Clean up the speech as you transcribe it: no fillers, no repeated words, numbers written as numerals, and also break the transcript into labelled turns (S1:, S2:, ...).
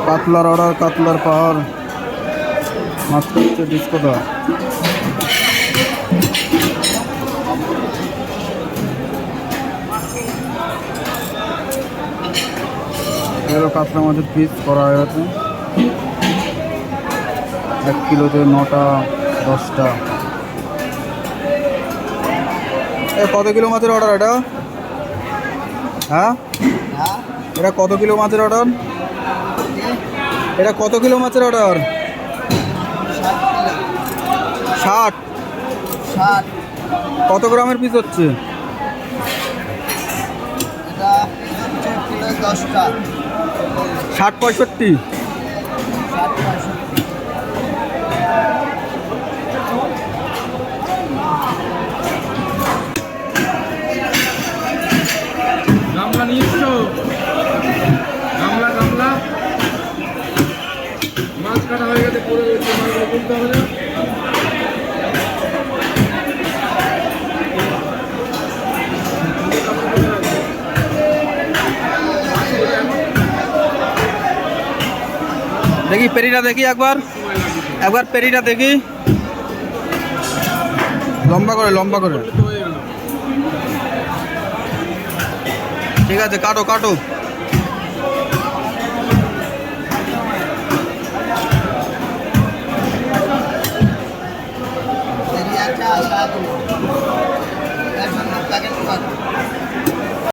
S1: কাতলার order, কাতলার পাহাড় মাছ করছে ডিস্কোদা। এগুলো কাতলা মাছের পিস করা হয়ে গেছে 1 কিলোতে 9টা 10টা। কত কিলো মাছের অর্ডার এটা? হ্যাঁ, এটা কত কিলো মাছের অর্ডার? এটা কত কিলো মাছের অর্ডার? 60। কত গ্রামের পিস হচ্ছে? 60-65।
S2: গামলা নিয়ে এসছো? গামলা গামলা মাছ কাটা হয়ে গেছে, পরে মাছগুলো তুলতে হবে না।
S1: দেখি পেরিটা দেখি একবার, একবার পেরিটা দেখি, লম্বা করে লম্বা করে। ঠিক আছে, কাটো কাটো।